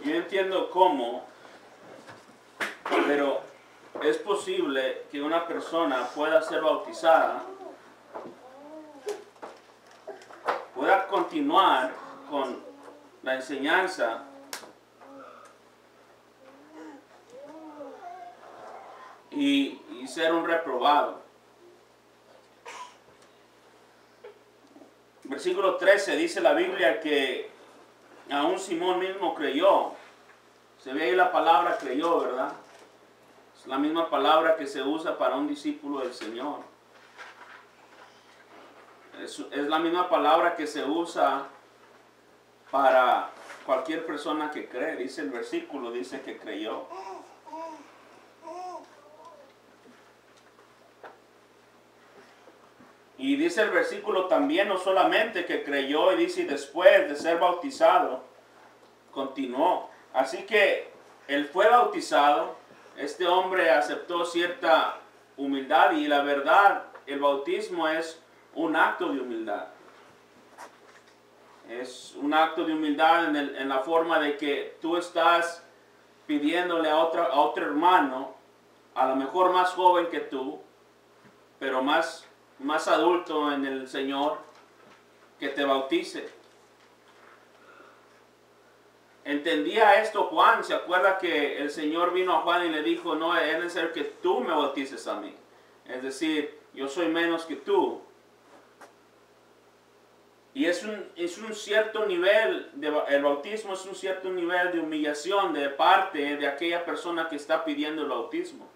Yo entiendo cómo, pero es posible que una persona pueda ser bautizada, pueda continuar con la enseñanza y ser un reprobado. Versículo 13 dice la Biblia que aún Simón mismo creyó. Se ve ahí la palabra creyó, ¿verdad? Es la misma palabra que se usa para un discípulo del Señor. Es la misma palabra que se usa para cualquier persona que cree. Dice el versículo, dice que creyó. Y dice el versículo también, no solamente que creyó, y dice, y después de ser bautizado, continuó. Así que él fue bautizado, este hombre aceptó cierta humildad, y la verdad, el bautismo es un acto de humildad. Es un acto de humildad en la forma de que tú estás pidiéndole a otro hermano, a lo mejor más joven que tú, pero más adulto en el Señor, que te bautice. ¿Entendía esto Juan? ¿Se acuerda que el Señor vino a Juan y le dijo, no, es necesario que tú me bautices a mí? Es decir, yo soy menos que tú. Y es un cierto nivel, el bautismo es un cierto nivel de humillación de parte de aquella persona que está pidiendo el bautismo.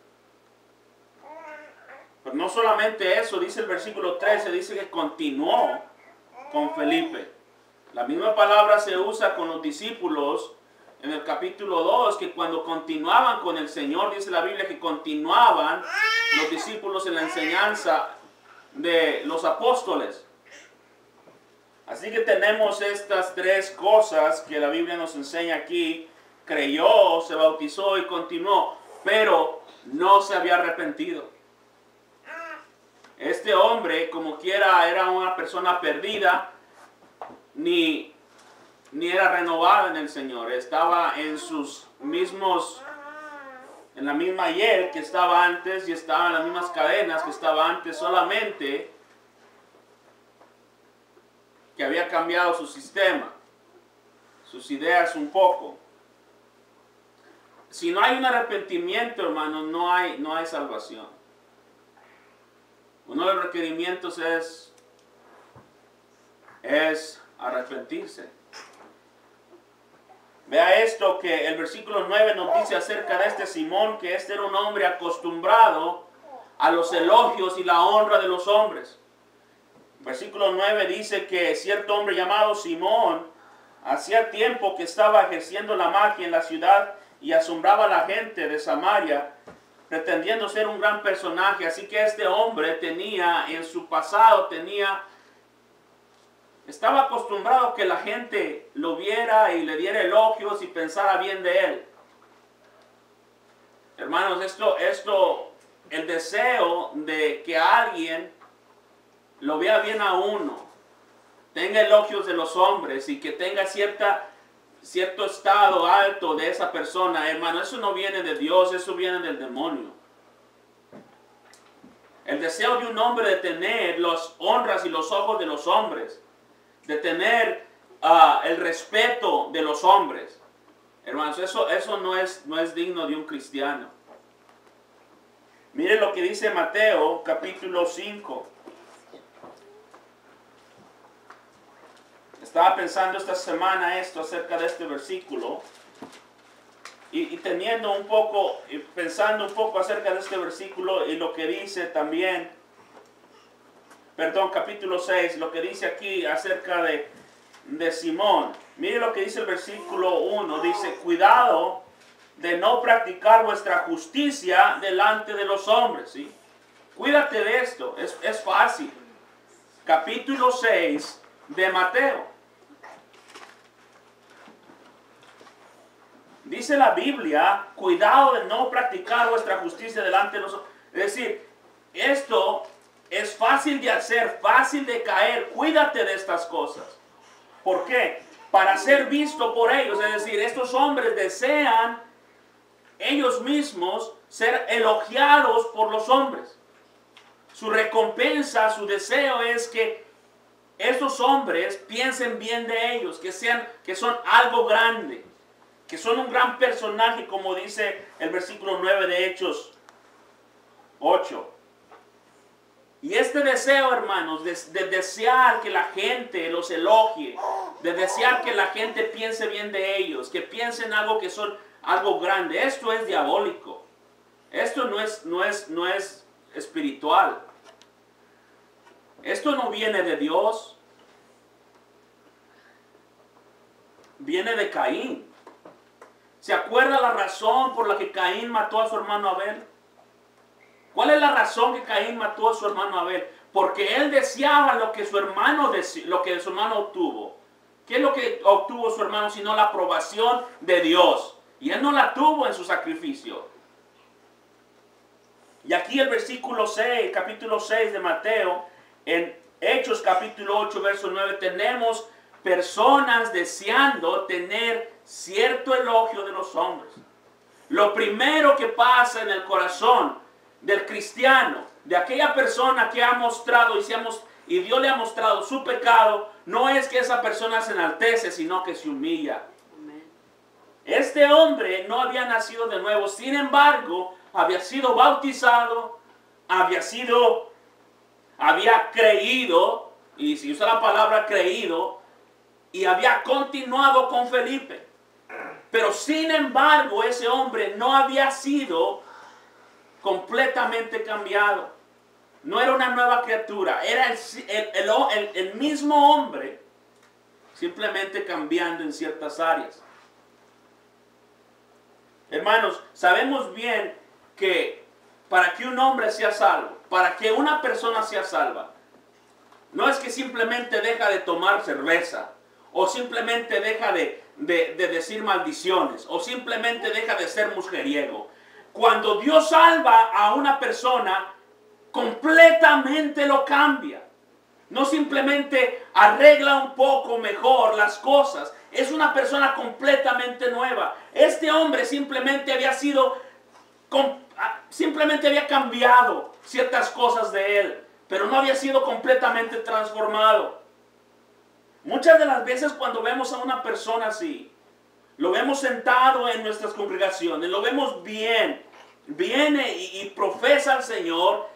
Pero no solamente eso, dice el versículo 13, dice que continuó con Felipe. La misma palabra se usa con los discípulos en el capítulo 2, que cuando continuaban con el Señor, dice la Biblia que continuaban los discípulos en la enseñanza de los apóstoles. Así que tenemos estas tres cosas que la Biblia nos enseña aquí. Creyó, se bautizó y continuó, pero no se había arrepentido. Este hombre, como quiera, era una persona perdida, ni era renovada en el Señor. Estaba en la misma hiel que estaba antes, y estaba en las mismas cadenas que estaba antes, solamente que había cambiado su sistema, sus ideas un poco. Si no hay un arrepentimiento, hermano, no hay salvación. Uno de los requerimientos es arrepentirse. Vea esto que el versículo 9 nos dice acerca de este Simón, que este era un hombre acostumbrado a los elogios y la honra de los hombres. Versículo 9 dice que cierto hombre llamado Simón hacía tiempo que estaba ejerciendo la magia en la ciudad y asombraba a la gente de Samaria, pretendiendo ser un gran personaje. Así que este hombre tenía en su pasado, estaba acostumbrado a que la gente lo viera y le diera elogios y pensara bien de él. Hermanos, el deseo de que alguien lo vea bien a uno, tenga elogios de los hombres y que tenga cierto estado alto de esa persona, hermano, eso no viene de Dios, eso viene del demonio. El deseo de un hombre de tener las honras y los ojos de los hombres, de tener el respeto de los hombres, hermanos, eso no es digno de un cristiano. Mire lo que dice Mateo capítulo 5. Estaba pensando esta semana acerca de este versículo y pensando un poco acerca de este versículo y lo que dice también, capítulo 6, lo que dice aquí acerca de Simón. Mire lo que dice el versículo 1, dice, cuidado de no practicar vuestra justicia delante de los hombres, ¿sí? Cuídate de esto, es fácil. Capítulo 6 de Mateo. Dice la Biblia, cuidado de no practicar vuestra justicia delante de los hombres. Es decir, esto es fácil de hacer, fácil de caer. Cuídate de estas cosas. ¿Por qué? para ser visto por ellos. Es decir, estos hombres desean ellos mismos ser elogiados por los hombres. Su recompensa, su deseo es que estos hombres piensen bien de ellos, que son algo grande, que son un gran personaje, como dice el versículo 9 de Hechos 8. Y este deseo, hermanos, de desear que la gente los elogie, de desear que la gente piense bien de ellos, que piensen algo que son algo grande, esto es diabólico. Esto no es espiritual. Esto no viene de Dios. Viene de Caín. ¿Se acuerda la razón por la que Caín mató a su hermano Abel? ¿Cuál es la razón que Caín mató a su hermano Abel? Porque él deseaba lo que su hermano obtuvo. ¿Qué es lo que obtuvo su hermano sino la aprobación de Dios? Y él no la tuvo en su sacrificio. Y aquí el versículo 6, capítulo 6 de Mateo, en Hechos capítulo 8, verso 9, tenemos personas deseando tener cierto elogio de los hombres. Lo primero que pasa en el corazón del cristiano, de aquella persona que ha mostrado y Dios le ha mostrado su pecado, no es que esa persona se enaltece, sino que se humilla. Este hombre no había nacido de nuevo, sin embargo, había sido bautizado, había creído, y si usa la palabra creído, y había continuado con Felipe. Pero sin embargo, ese hombre no había sido completamente cambiado. No era una nueva criatura, era el mismo hombre, simplemente cambiando en ciertas áreas. Hermanos, sabemos bien que para que un hombre sea salvo, para que una persona sea salva, no es que simplemente deja de tomar cerveza, o simplemente deja de decir maldiciones, o simplemente deja de ser mujeriego. Cuando Dios salva a una persona, completamente lo cambia. No simplemente arregla un poco mejor las cosas. Es una persona completamente nueva. Este hombre simplemente había cambiado ciertas cosas de él, pero no había sido completamente transformado. Muchas de las veces cuando vemos a una persona así, lo vemos sentado en nuestras congregaciones, lo vemos bien, viene y profesa al Señor,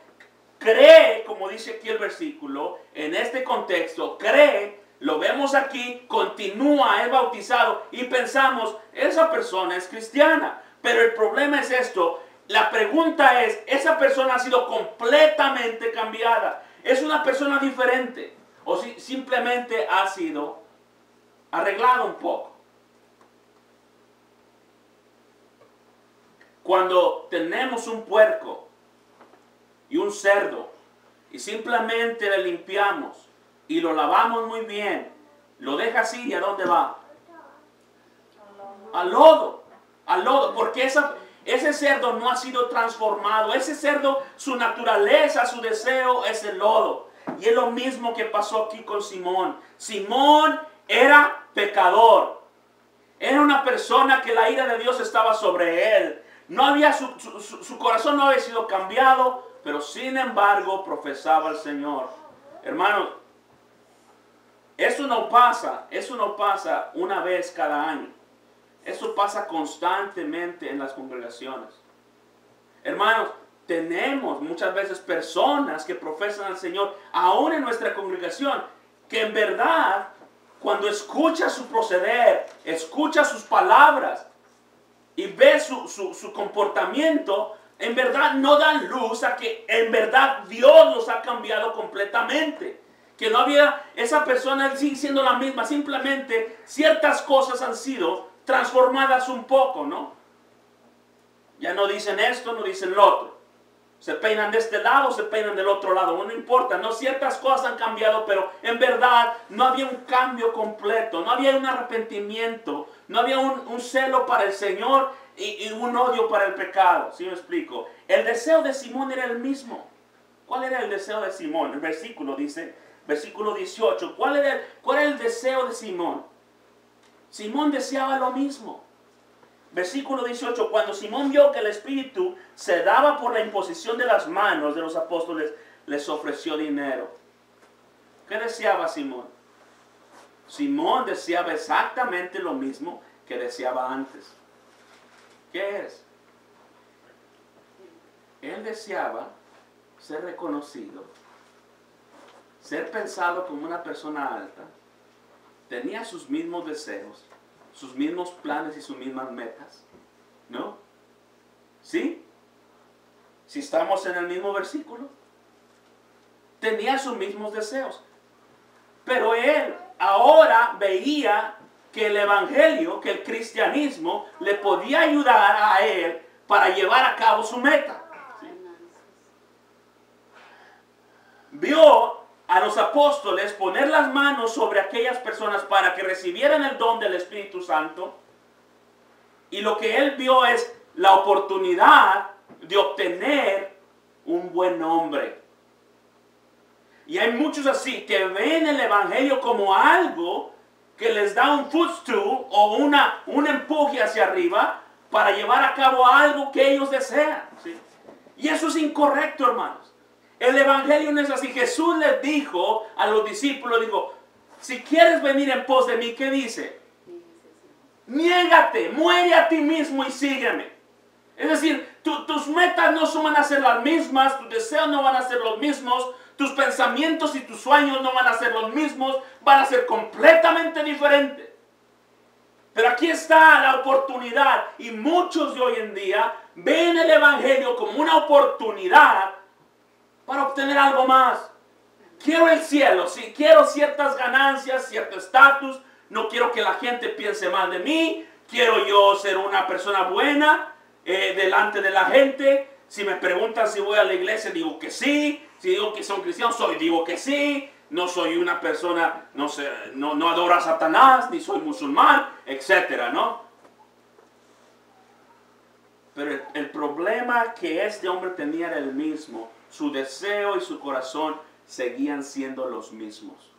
cree, como dice aquí el versículo, en este contexto, cree, lo vemos aquí, continúa, es bautizado y pensamos, esa persona es cristiana. Pero el problema es esto, la pregunta es, ¿esa persona ha sido completamente cambiada? ¿Es una persona diferente? ¿O si simplemente ha sido arreglado un poco? Cuando tenemos un puerco y un cerdo y simplemente le limpiamos y lo lavamos muy bien, lo deja así, ¿y a dónde va? Al lodo. Al lodo, porque ese cerdo no ha sido transformado. Ese cerdo, su naturaleza, su deseo es el lodo. Y es lo mismo que pasó aquí con Simón. Simón era pecador. Era una persona que la ira de Dios estaba sobre él. No había su corazón no había sido cambiado, pero sin embargo profesaba al Señor. Hermanos, eso no pasa una vez cada año. Eso pasa constantemente en las congregaciones. Hermanos, tenemos muchas veces personas que profesan al Señor, aún en nuestra congregación, que en verdad, cuando escucha su proceder, escucha sus palabras y ve su comportamiento, en verdad no dan luz a que en verdad Dios los ha cambiado completamente. Que no había, esa persona sigue siendo la misma, simplemente ciertas cosas han sido transformadas un poco, ¿no? Ya no dicen esto, no dicen lo otro. Se peinan de este lado, se peinan del otro lado. No importa, no, ciertas cosas han cambiado, pero en verdad no había un cambio completo, no había un arrepentimiento, no había un celo para el Señor y un odio para el pecado. ¿Sí me explico? El deseo de Simón era el mismo. ¿Cuál era el deseo de Simón? El versículo dice, versículo 18, ¿cuál era el deseo de Simón? Simón deseaba lo mismo. Versículo 18, cuando Simón vio que el Espíritu se daba por la imposición de las manos de los apóstoles, les ofreció dinero. ¿Qué deseaba Simón? Simón deseaba exactamente lo mismo que deseaba antes. ¿Qué es? Él deseaba ser reconocido, ser pensado como una persona alta, tenía sus mismos deseos, sus mismos planes y sus mismas metas, ¿no? ¿Sí? Si estamos en el mismo versículo, tenía sus mismos deseos, pero él ahora veía que el evangelio, que el cristianismo le podía ayudar a él para llevar a cabo su meta. ¿Sí? Vio a los apóstoles poner las manos sobre aquellas personas para que recibieran el don del Espíritu Santo, y lo que él vio es la oportunidad de obtener un buen nombre. Y hay muchos así que ven el evangelio como algo que les da un footstool o un empuje hacia arriba para llevar a cabo algo que ellos desean, ¿sí? Y eso es incorrecto, hermanos. El evangelio no es así. Jesús les dijo a los discípulos, dijo, si quieres venir en pos de mí, ¿qué dice? Niégate, muere a ti mismo y sígueme. Es decir, tus metas no van a ser las mismas, tus deseos no van a ser los mismos, tus pensamientos y tus sueños no van a ser los mismos, van a ser completamente diferentes. Pero aquí está la oportunidad, y muchos de hoy en día ven el evangelio como una oportunidad para obtener algo más. Quiero el cielo, sí, quiero ciertas ganancias, cierto estatus, no quiero que la gente piense mal de mí, quiero yo ser una persona buena delante de la gente. Si me preguntan si voy a la iglesia, digo que sí. Si digo que son cristianos, digo que sí. No soy una persona, no adoro a Satanás, ni soy musulmán, etcétera, ¿no? Pero el problema que este hombre tenía era el mismo. Su deseo y su corazón seguían siendo los mismos.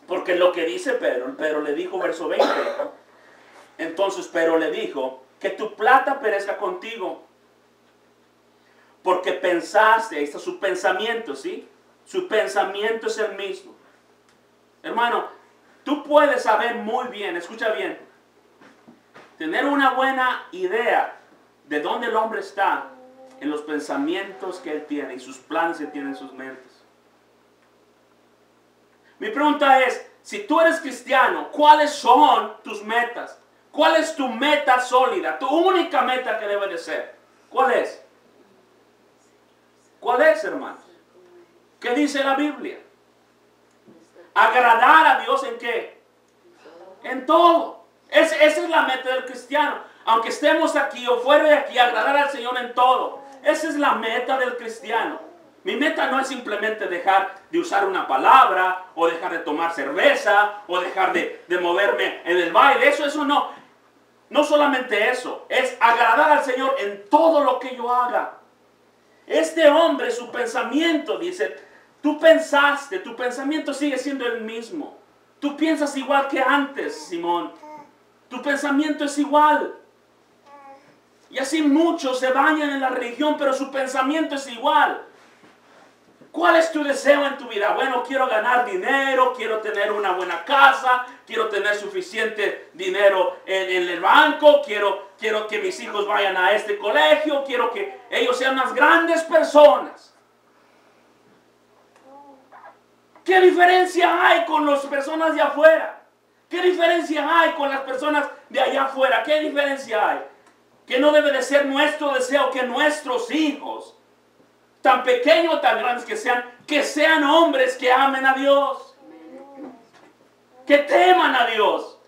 Porque lo que dice Pedro le dijo, verso 20. Entonces Pedro le dijo, que tu plata perezca contigo, porque pensaste, ahí está su pensamiento, ¿sí? Su pensamiento es el mismo. Hermano, tú puedes saber muy bien, escucha bien, tener una buena idea de dónde el hombre está en los pensamientos que él tiene y sus planes que tiene en sus mentes. Mi pregunta es, si tú eres cristiano, ¿cuáles son tus metas? ¿Cuál es tu meta sólida? Tu única meta que debe de ser. ¿Cuál es? ¿Cuál es, hermanos? ¿Qué dice la Biblia? Agradar a Dios ¿en qué? En todo. Esa es la meta del cristiano. Aunque estemos aquí o fuera de aquí, agradar al Señor en todo. Esa es la meta del cristiano. Mi meta no es simplemente dejar de usar una palabra, o dejar de tomar cerveza, o dejar de moverme en el baile. Eso no. No solamente eso, es agradar al Señor en todo lo que yo haga. Este hombre, su pensamiento, dice, tú pensaste, tu pensamiento sigue siendo el mismo. Tú piensas igual que antes, Simón. Tu pensamiento es igual. Y así muchos se bañan en la religión, pero su pensamiento es igual. ¿Cuál es tu deseo en tu vida? Bueno, quiero ganar dinero, quiero tener una buena casa, quiero tener suficiente dinero en el banco, quiero que mis hijos vayan a este colegio, quiero que ellos sean unas grandes personas. ¿Qué diferencia hay con las personas de afuera? ¿Qué diferencia hay con las personas de allá afuera? ¿Qué diferencia hay? Que no debe de ser nuestro deseo que nuestros hijos, tan pequeños o tan grandes que sean hombres que amen a Dios, que teman a Dios.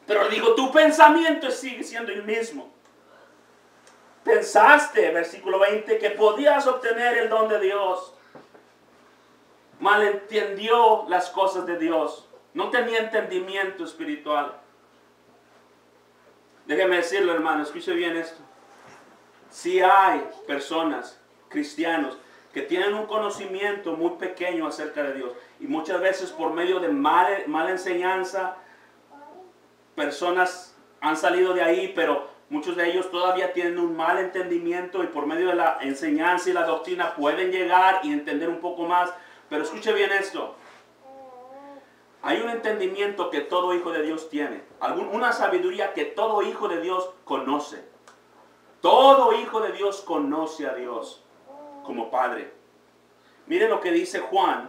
Pero digo, tu pensamiento sigue siendo el mismo. Pensaste, versículo 20, que podías obtener el don de Dios. Malentendió las cosas de Dios. No tenía entendimiento espiritual. Déjeme decirlo, hermano, escuche bien esto. Si hay personas, cristianos, que tienen un conocimiento muy pequeño acerca de Dios. Y muchas veces por medio de mala enseñanza, personas han salido de ahí, pero muchos de ellos todavía tienen un mal entendimiento y por medio de la enseñanza y la doctrina pueden llegar y entender un poco más. Pero escuche bien esto. Hay un entendimiento que todo hijo de Dios tiene. Una sabiduría que todo hijo de Dios conoce. Todo hijo de Dios conoce a Dios como Padre. Mire lo que dice Juan,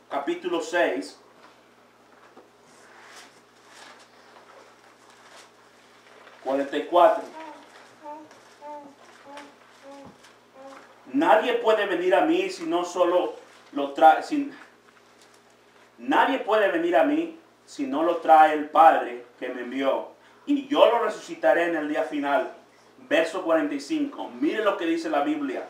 capítulo 6. Nadie puede venir a mí si no solo lo trae. Nadie puede venir a mí si no lo trae el Padre que me envió. Y yo lo resucitaré en el día final. Verso 45. Mire lo que dice la Biblia.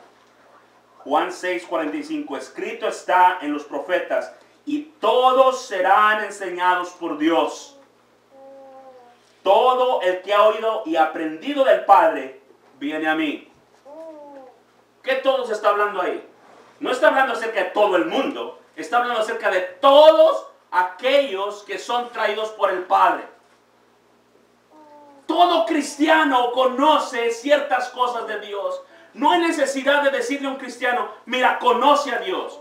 Juan 6, 45. Escrito está en los profetas. Y todos serán enseñados por Dios. Todo el que ha oído y aprendido del Padre viene a mí. ¿Qué todos está hablando ahí? No está hablando acerca de todo el mundo. Está hablando acerca de todos aquellos que son traídos por el Padre. Todo cristiano conoce ciertas cosas de Dios. No hay necesidad de decirle a un cristiano, mira, conoce a Dios.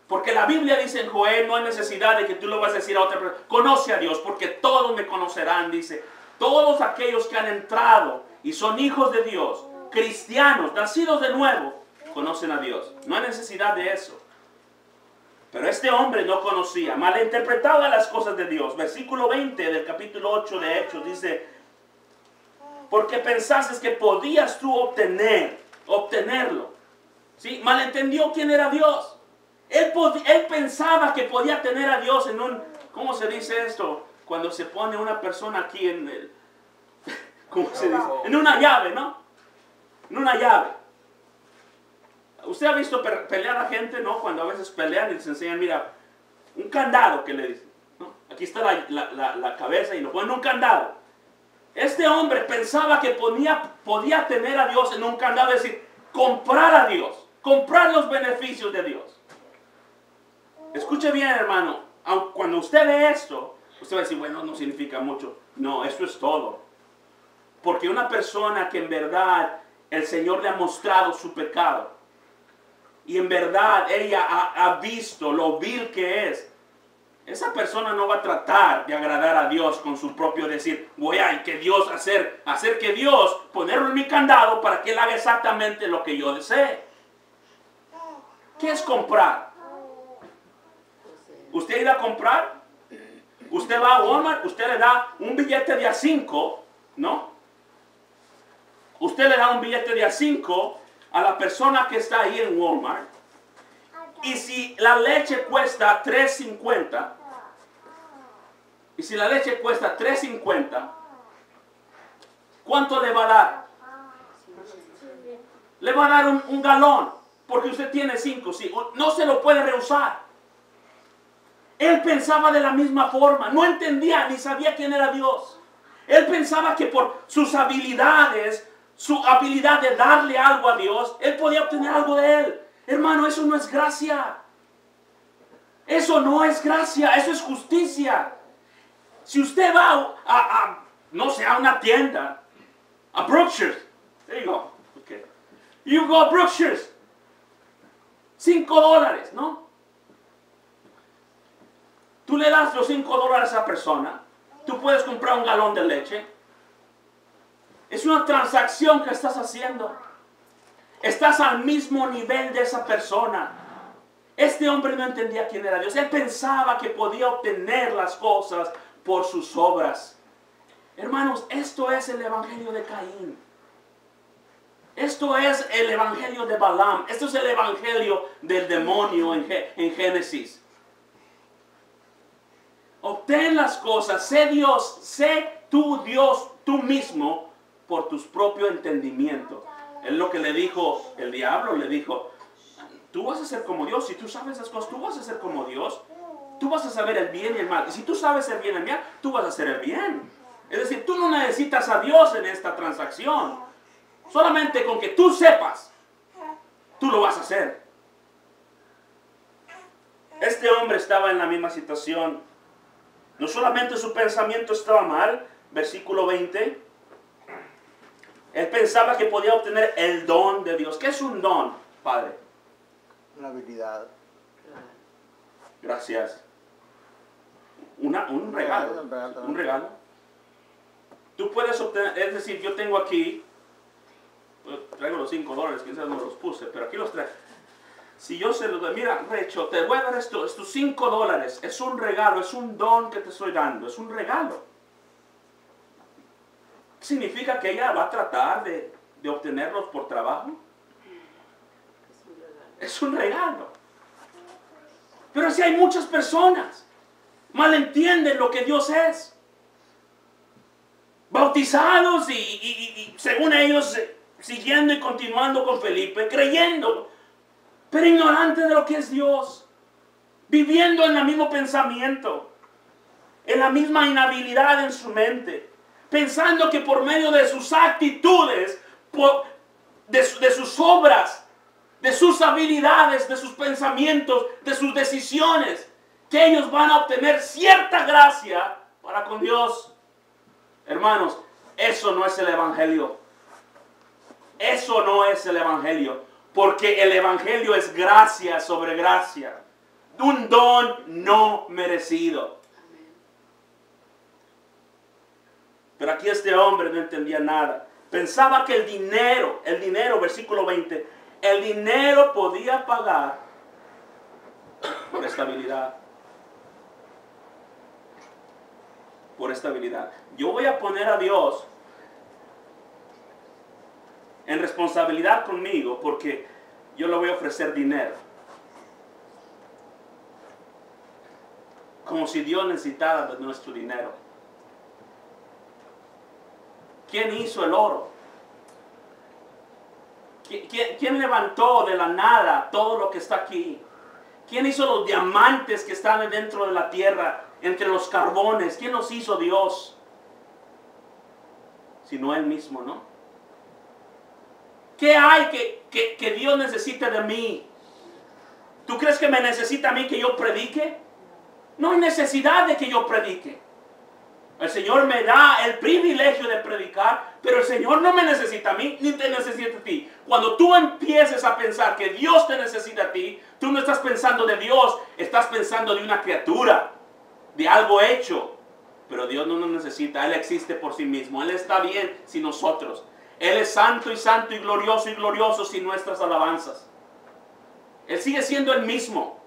Porque la Biblia dice en Joel, no hay necesidad de que tú lo vas a decir a otra persona. Conoce a Dios, porque todos me conocerán, dice. Todos aquellos que han entrado y son hijos de Dios, cristianos, nacidos de nuevo, conocen a Dios. No hay necesidad de eso. Pero este hombre no conocía, malinterpretaba las cosas de Dios. Versículo 20 del capítulo 8 de Hechos dice, porque pensaste que podías tú obtenerlo. ¿Sí? Malentendió quién era Dios. Él pensaba que podía tener a Dios en un, ¿cómo se dice esto? Cuando se pone una persona aquí en el, ¿cómo se dice? En una llave, ¿no? En una llave. Usted ha visto pelear a gente, ¿no? Cuando a veces pelean y les enseñan, mira, un candado que le dicen, ¿no? Aquí está la cabeza y lo ponen en un candado. Este hombre pensaba que podía tener a Dios en un candado, es decir, comprar a Dios, comprar los beneficios de Dios. Escuche bien, hermano, cuando usted ve esto, usted va a decir, bueno, no significa mucho. No, eso es todo. Porque una persona que en verdad el Señor le ha mostrado su pecado, y en verdad ella ha visto lo vil que es, esa persona no va a tratar de agradar a Dios con su propio decir, voy a que Dios hacer que Dios ponerlo en mi candado para que Él haga exactamente lo que yo desee. ¿Qué es comprar? ¿Usted irá a comprar? Usted va a Walmart, usted le da un billete de $5, ¿no? Usted le da un billete de $5 a la persona que está ahí en Walmart. Y si la leche cuesta $3.50, ¿cuánto le va a dar? Le va a dar un galón, porque usted tiene 5, ¿sí? No se lo puede rehusar. Él pensaba de la misma forma, no entendía ni sabía quién era Dios. Él pensaba que por sus habilidades, su habilidad de darle algo a Dios, él podía obtener algo de Él. Hermano, eso no es gracia. Eso no es gracia, eso es justicia. Si usted va no sé, a una tienda, a Brookshire's, there you go, okay. You go a Brookshire's, $5, ¿no? Tú le das los $5 a esa persona, tú puedes comprar un galón de leche. Es una transacción que estás haciendo. Estás al mismo nivel de esa persona. Este hombre no entendía quién era Dios. Él pensaba que podía obtener las cosas por sus obras. Hermanos, esto es el evangelio de Caín. Esto es el evangelio de Balaam. Esto es el evangelio del demonio en Génesis. Obtén las cosas, sé Dios, sé tú Dios, tú mismo, por tu propio entendimiento. Es lo que le dijo el diablo, le dijo, tú vas a ser como Dios, si tú sabes esas cosas, tú vas a ser como Dios. Tú vas a saber el bien y el mal. Y si tú sabes el bien y el mal, tú vas a hacer el bien. Es decir, tú no necesitas a Dios en esta transacción. Solamente con que tú sepas tú lo vas a hacer. Este hombre estaba en la misma situación. No solamente su pensamiento estaba mal, versículo 20. Él pensaba que podía obtener el don de Dios. ¿Qué es un don, Padre? Una habilidad. Gracias. Un regalo. Un regalo. Tú puedes obtener, es decir, yo tengo aquí, traigo los $5, quizás no los puse, pero aquí los traigo. Si yo se los doy, mira, Recho, te voy a dar estos $5, es un regalo, es un don que te estoy dando, es un regalo. ¿Significa que ella va a tratar de obtenerlos por trabajo? Es un regalo. Pero si hay muchas personas, malentienden lo que Dios es. Bautizados y según ellos, siguiendo y continuando con Felipe, creyendo, pero ignorantes de lo que es Dios, viviendo en el mismo pensamiento, en la misma inhabilidad en su mente, pensando que por medio de sus actitudes, de sus obras, de sus habilidades, de sus pensamientos, de sus decisiones, que ellos van a obtener cierta gracia para con Dios. Hermanos, eso no es el Evangelio. Eso no es el Evangelio. Porque el Evangelio es gracia sobre gracia. Un don no merecido. Pero aquí este hombre no entendía nada. Pensaba que el dinero, versículo 20, el dinero podía pagar por estabilidad. Por estabilidad. Yo voy a poner a Dios en responsabilidad conmigo porque yo le voy a ofrecer dinero. Como si Dios necesitara de nuestro dinero. ¿Quién hizo el oro? ¿Quién levantó de la nada todo lo que está aquí? ¿Quién hizo los diamantes que están dentro de la tierra, entre los carbones? ¿Quién los hizo? Dios. Sino Él mismo, ¿no? ¿Qué hay que Dios necesite de mí? ¿Tú crees que me necesita a mí que yo predique? No hay necesidad de que yo predique. El Señor me da el privilegio de predicar, pero el Señor no me necesita a mí, ni te necesita a ti. Cuando tú empieces a pensar que Dios te necesita a ti, tú no estás pensando de Dios, estás pensando de una criatura, de algo hecho. Pero Dios no nos necesita, Él existe por sí mismo. Él está bien sin nosotros. Él es santo y glorioso sin nuestras alabanzas. Él sigue siendo el mismo.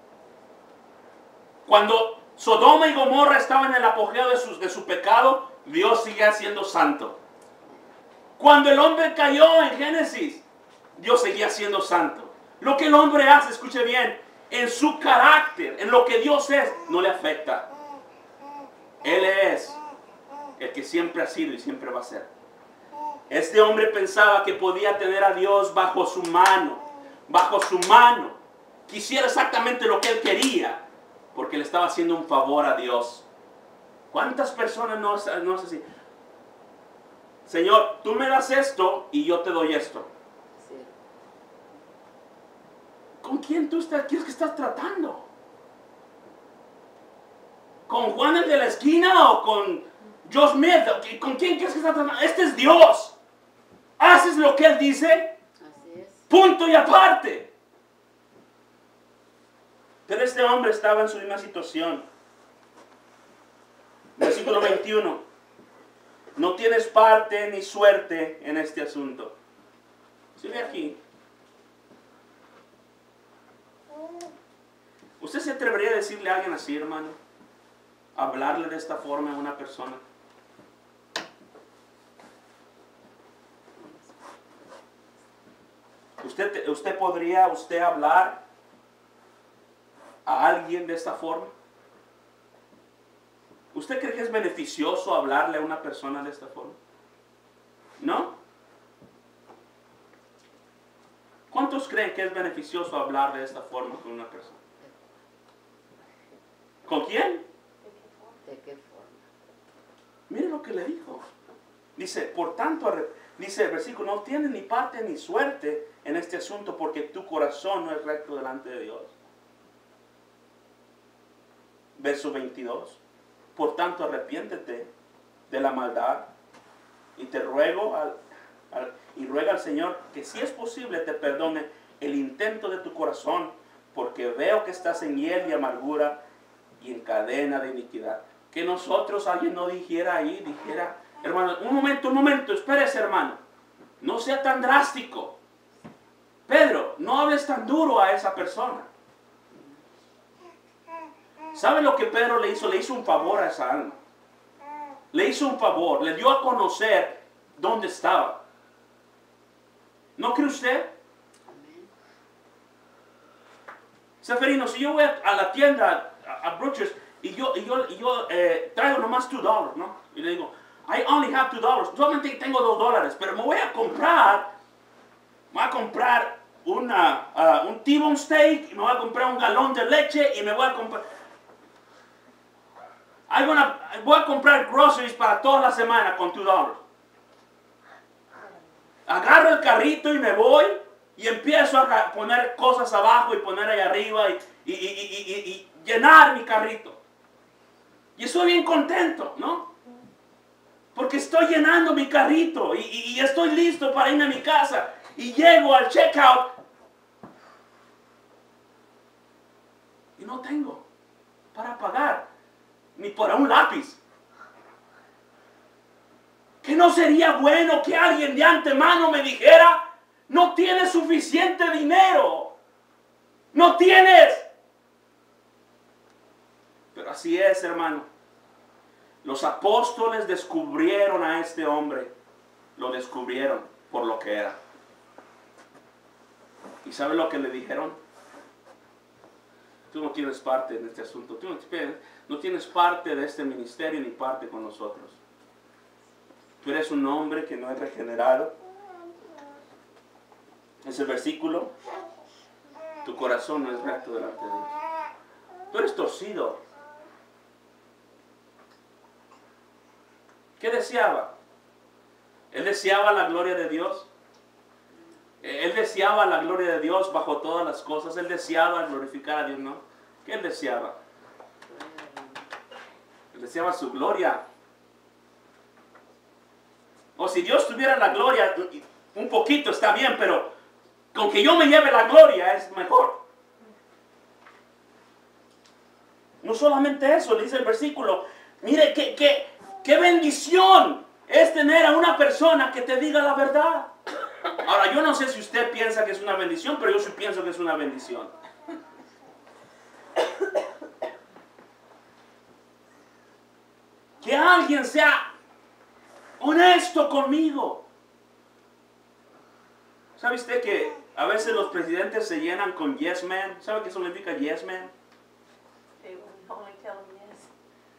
Cuando Sodoma y Gomorra estaban en el apogeo de su pecado, Dios sigue siendo santo. Cuando el hombre cayó en Génesis, Dios seguía siendo santo. Lo que el hombre hace, escuche bien, en su carácter, en lo que Dios es, no le afecta. Él es el que siempre ha sido y siempre va a ser. Este hombre pensaba que podía tener a Dios bajo su mano. Bajo su mano. Quisiera exactamente lo que él quería, porque le estaba haciendo un favor a Dios. ¿Cuántas personas no es así? Señor, tú me das esto y yo te doy esto. Sí. ¿Con quién tú quieres que estás tratando? ¿Con Juan el de la esquina o con Joe Smith? ¿Con quién quieres que estás tratando? Este es Dios. ¿Haces lo que Él dice? Así es. Punto y aparte. Pero este hombre estaba en su misma situación. Versículo 21. No tienes parte ni suerte en este asunto. ¿Sí ve aquí? ¿Usted se atrevería a decirle a alguien así, hermano? Hablarle de esta forma a una persona. ¿Podría hablar a alguien de esta forma? ¿Usted cree que es beneficioso hablarle a una persona de esta forma? ¿No? ¿Cuántos creen que es beneficioso hablar de esta forma con una persona? ¿Con quién? ¿De qué forma? Mire lo que le dijo. Dice, por tanto, Dice el versículo, no tienes ni parte ni suerte en este asunto porque tu corazón no es recto delante de Dios. Verso 22. Por tanto, arrepiéntete de la maldad y te ruego ruega al Señor que si es posible te perdone el intento de tu corazón, porque veo que estás en hiel y amargura y en cadena de iniquidad. Que nosotros, alguien no dijera ahí, dijera, hermano, un momento, espérese, hermano, no sea tan drástico. Pedro, no hables tan duro a esa persona. ¿Sabe lo que Pedro le hizo? Le hizo un favor a esa alma. Le hizo un favor, le dio a conocer dónde estaba. ¿No cree usted? Seferino, si yo voy a la tienda, a Brookshire's, y yo traigo nomás $2, ¿no? Y le digo, I only have $2, solamente tengo $2, pero me voy a comprar un T-bone steak, y me voy a comprar un galón de leche, y me voy a comprar... voy a comprar groceries para toda la semana con $2. Agarro el carrito y me voy y empiezo a poner cosas abajo y poner ahí arriba y llenar mi carrito. Y estoy bien contento, ¿no? Porque estoy llenando mi carrito y estoy listo para irme a mi casa. Y llego al checkout y no tengo para pagar ni para un lápiz. ¿Que no sería bueno que alguien de antemano me dijera, no tienes suficiente dinero? No tienes. Pero así es, hermano. Los apóstoles descubrieron a este hombre. Lo descubrieron por lo que era. ¿Y sabe lo que le dijeron? Tú no tienes parte en este asunto. Tú no tienes parte de este ministerio ni parte con nosotros. Tú eres un hombre que no es regenerado. Ese versículo. Tu corazón no es recto delante de Dios. Tú eres torcido. ¿Qué deseaba? Él deseaba la gloria de Dios. Él deseaba la gloria de Dios bajo todas las cosas. Él deseaba glorificar a Dios, ¿no? ¿Qué él deseaba? Él deseaba su gloria. O si Dios tuviera la gloria, un poquito está bien, pero con que yo me lleve la gloria es mejor. No solamente eso, dice el versículo. Mire, qué bendición es tener a una persona que te diga la verdad. Ahora, yo no sé si usted piensa que es una bendición, pero yo sí pienso que es una bendición. Que alguien sea honesto conmigo. ¿Sabe usted que a veces los presidentes se llenan con yes man? ¿Sabe qué eso significa yes man?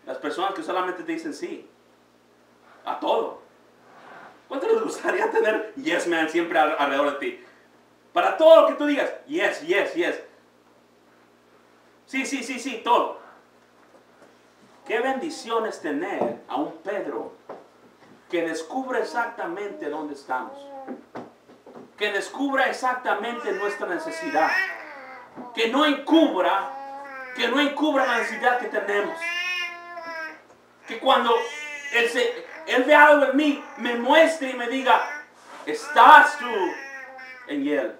Las personas que solamente te dicen sí a todo. ¿Cuánto les gustaría tener yes man siempre alrededor de ti? Para todo lo que tú digas, yes, yes, yes. Sí, todo. Qué bendición es tener a un Pedro que descubre exactamente dónde estamos. Que descubra exactamente nuestra necesidad. Que no encubra la necesidad que tenemos. Que cuando Él ve algo en mí, me muestre y me diga, estás tú en Él.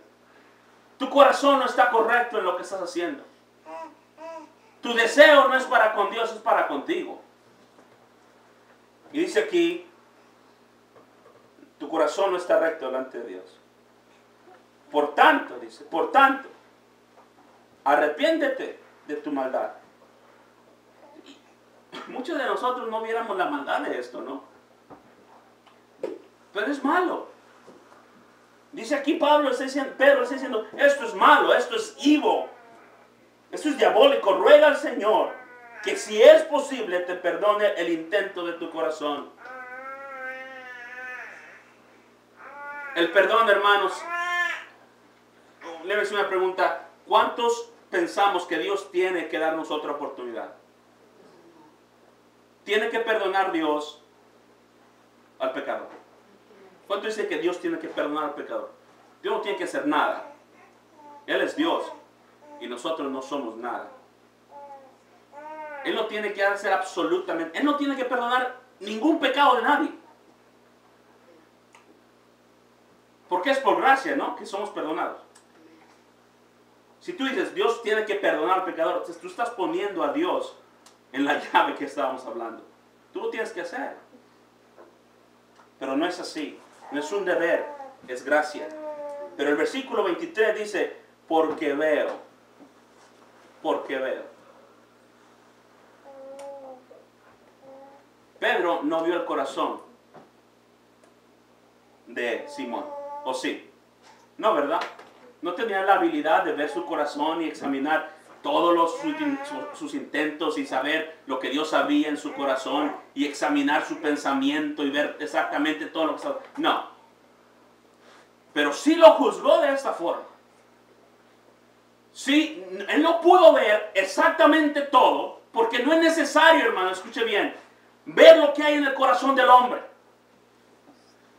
Tu corazón no está correcto en lo que estás haciendo. Tu deseo no es para con Dios, es para contigo. Y dice aquí, tu corazón no está recto delante de Dios. Por tanto, dice, arrepiéntete de tu maldad. Muchos de nosotros no viéramos la maldad de esto, ¿no? Pero es malo. Dice aquí Pedro está diciendo, esto es malo, esto es evil, esto es diabólico. Ruega al Señor que si es posible te perdone el intento de tu corazón. El perdón, hermanos. Le voy a hacer una pregunta. ¿Cuántos pensamos que Dios tiene que darnos otra oportunidad? Tiene que perdonar Dios al pecador. ¿Cuánto dice que Dios tiene que perdonar al pecador? Dios no tiene que hacer nada. Él es Dios y nosotros no somos nada. Él no tiene que hacer absolutamente, Él no tiene que perdonar ningún pecado de nadie. Porque es por gracia, ¿no?, que somos perdonados. Si tú dices, Dios tiene que perdonar al pecador, entonces tú estás poniendo a Dios en la llave que estábamos hablando. Tú lo tienes que hacer. Pero no es así. No es un deber, es gracia. Pero el versículo 23 dice, porque veo. Porque veo. Pedro no vio el corazón de Simón. ¿O sí? No, ¿verdad? No tenía la habilidad de ver su corazón y examinar todos sus intentos y saber lo que Dios sabía en su corazón y examinar su pensamiento y ver exactamente todo lo que estaba. No. Pero sí lo juzgó de esta forma. Sí, él no pudo ver exactamente todo, porque no es necesario, hermano, escuche bien, ver lo que hay en el corazón del hombre.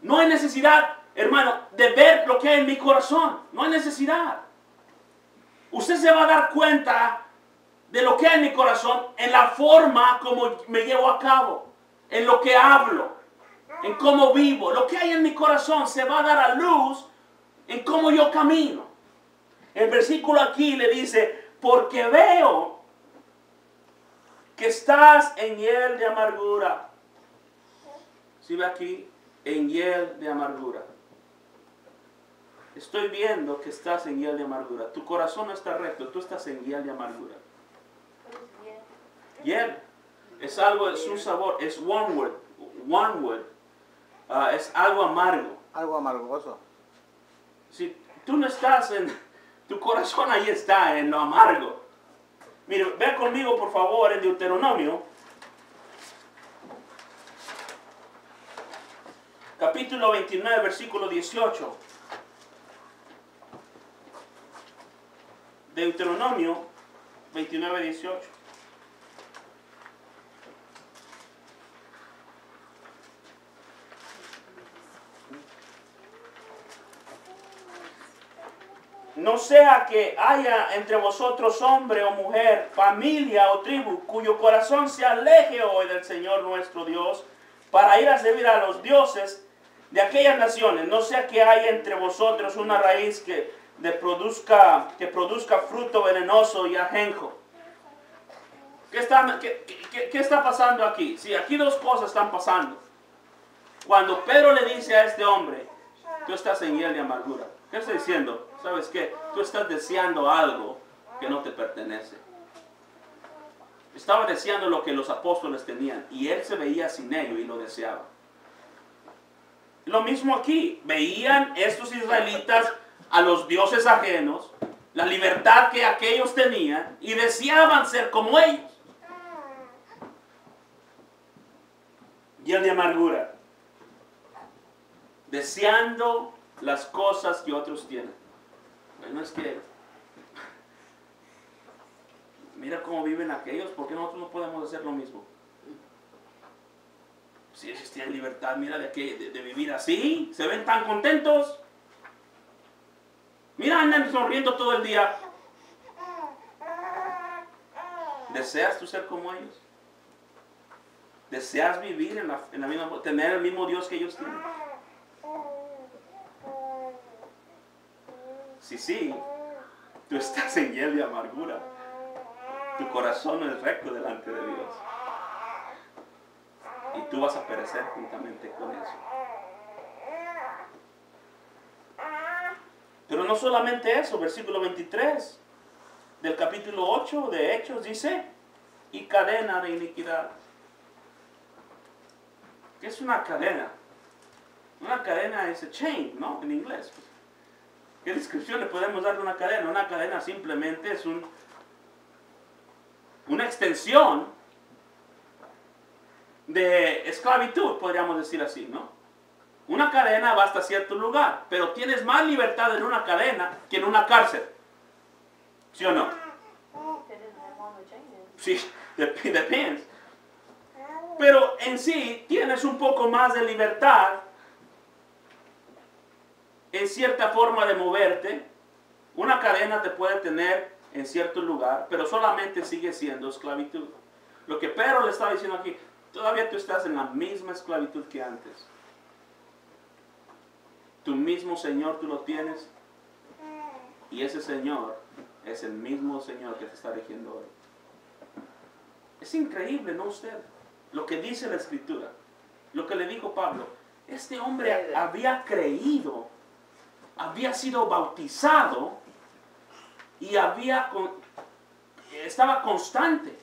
No hay necesidad, hermano, de ver lo que hay en mi corazón. No hay necesidad. Usted se va a dar cuenta de lo que hay en mi corazón en la forma como me llevo a cabo, en lo que hablo, en cómo vivo. Lo que hay en mi corazón se va a dar a luz en cómo yo camino. El versículo aquí le dice, porque veo que estás en hiel de amargura. ¿Sí ve aquí? En hiel de amargura. Estoy viendo que estás en hiel de amargura. Tu corazón no está recto, tú estás en hiel de amargura. Hiel es algo, es un sabor, es wormwood. Wormwood es algo amargo. Algo amargoso. Si tú no estás en, tu corazón ahí está en lo amargo. Mire, ve conmigo por favor en Deuteronomio, capítulo 29, versículo 18. Deuteronomio 29, 18. No sea que haya entre vosotros hombre o mujer, familia o tribu, cuyo corazón se aleje hoy del Señor nuestro Dios, para ir a servir a los dioses de aquellas naciones. No sea que haya entre vosotros una raíz que produzca fruto venenoso y ajenjo. ¿Qué está pasando aquí? Sí, aquí dos cosas están pasando. Cuando Pedro le dice a este hombre, tú estás en hiel de amargura. ¿Qué está diciendo? ¿Sabes qué? Tú estás deseando algo que no te pertenece. Estaba deseando lo que los apóstoles tenían y él se veía sin ello y lo deseaba. Lo mismo aquí. Veían estos israelitas a los dioses ajenos, la libertad que aquellos tenían y deseaban ser como ellos. Hiel de amargura. Deseando las cosas que otros tienen. Bueno, es que mira cómo viven aquellos, ¿por qué nosotros no podemos hacer lo mismo? Si ellos tienen libertad, mira de vivir así, se ven tan contentos. Mira, andan sonriendo todo el día. ¿Deseas tú ser como ellos? ¿Deseas vivir en la misma, tener el mismo Dios que ellos tienen? Sí, tú estás en hiel de amargura. Tu corazón no es recto delante de Dios. Y tú vas a perecer juntamente con eso. Pero no solamente eso, versículo 23 del capítulo 8 de Hechos dice, y cadena de iniquidad. ¿Qué es una cadena? Una cadena es a chain, ¿no? En inglés. ¿Qué descripción le podemos dar de una cadena? Una cadena simplemente es una extensión de esclavitud, podríamos decir así, ¿no? Una cadena va hasta cierto lugar, pero tienes más libertad en una cadena que en una cárcel. ¿Sí o no? Sí, depende. Pero en sí tienes un poco más de libertad en cierta forma de moverte. Una cadena te puede tener en cierto lugar, pero solamente sigue siendo esclavitud. Lo que Pedro le estaba diciendo aquí, todavía tú estás en la misma esclavitud que antes. Tu mismo Señor tú lo tienes, y ese Señor es el mismo Señor que te está rigiendo hoy. Es increíble, ¿no usted? Lo que dice la Escritura, lo que le dijo Pablo. Este hombre había creído, había sido bautizado y estaba constante.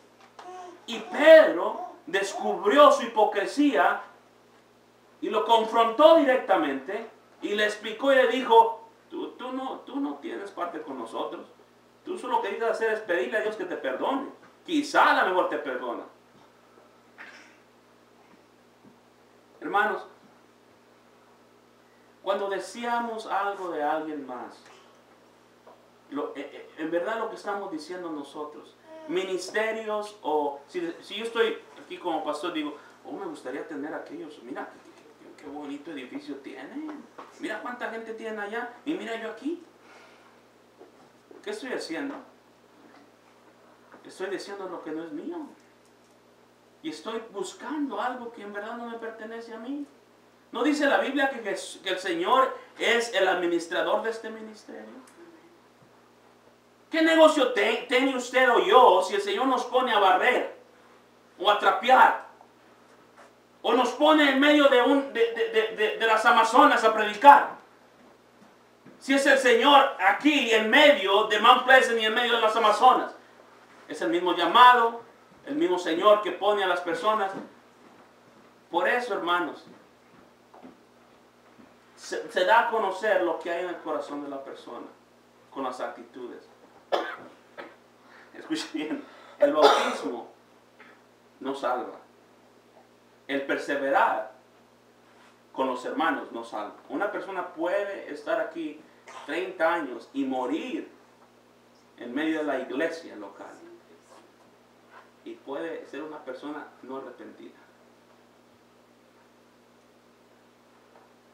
Y Pedro descubrió su hipocresía y lo confrontó directamente y le explicó y le dijo, tú no tienes parte con nosotros. Tú solo lo que tienes que hacer es pedirle a Dios que te perdone. Quizá a lo mejor te perdona. Hermanos, cuando deseamos algo de alguien más, en verdad lo que estamos diciendo nosotros, ministerios o si yo estoy aquí como pastor, digo, me gustaría tener aquellos, mira qué bonito edificio tienen, mira cuánta gente tienen allá y mira yo aquí. ¿Qué estoy haciendo? Estoy diciendo lo que no es mío. Y estoy buscando algo que en verdad no me pertenece a mí. ¿No dice la Biblia que el Señor es el administrador de este ministerio? ¿Qué negocio tiene usted o yo si el Señor nos pone a barrer o a trapear? O nos pone en medio de las Amazonas a predicar. Si es el Señor aquí en medio de Mount Pleasant y en medio de las Amazonas. Es el mismo llamado, el mismo Señor que pone a las personas. Por eso, hermanos, se da a conocer lo que hay en el corazón de la persona con las actitudes. Escuchen bien, el bautismo no salva. El perseverar con los hermanos no salva. Una persona puede estar aquí 30 años y morir en medio de la iglesia local. Y puede ser una persona no arrepentida.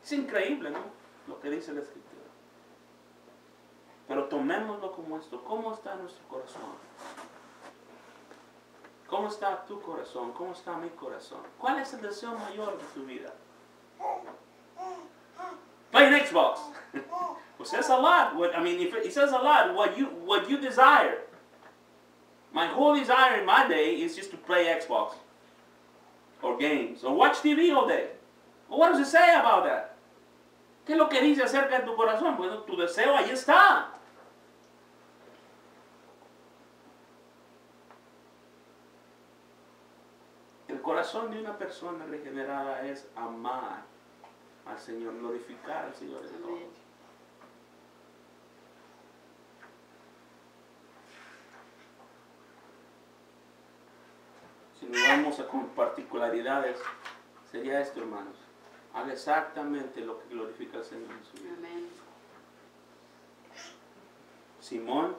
Es increíble, ¿no? Lo que dice la Escritura. Pero tomémoslo como esto. ¿Cómo está nuestro corazón? ¿Cómo está tu corazón? ¿Cómo está mi corazón? ¿Cuál es el deseo mayor de tu vida? Playing Xbox. Well, says a lot. It says a lot what you desire. My whole desire in my day is just to play Xbox or games or watch TV all day. Well, what does it say about that? ¿Qué es lo que dice acerca de tu corazón? Bueno, tu deseo ahí está. El corazón de una persona regenerada es amar al Señor, glorificar al Señor en todo. Si nos vamos a con particularidades, sería esto, hermanos. Haga exactamente lo que glorifica al Señor en su vida. Amén. Simón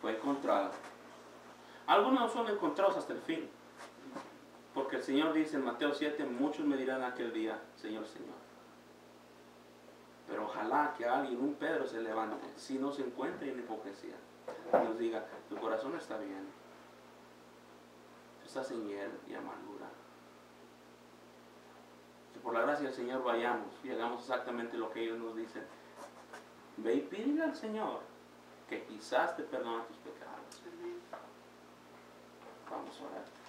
fue encontrado. Algunos no son encontrados hasta el fin. Porque el Señor dice en Mateo 7, muchos me dirán aquel día, Señor, Señor. Pero ojalá que alguien, un Pedro, se levante, si no se encuentra en hipocresía, y nos diga, tu corazón está bien, tú estás en hiel y amargura. Que por la gracia del Señor vayamos y hagamos exactamente lo que ellos nos dicen. Ve y pídele al Señor que quizás te perdone tus pecados. Vamos a orar.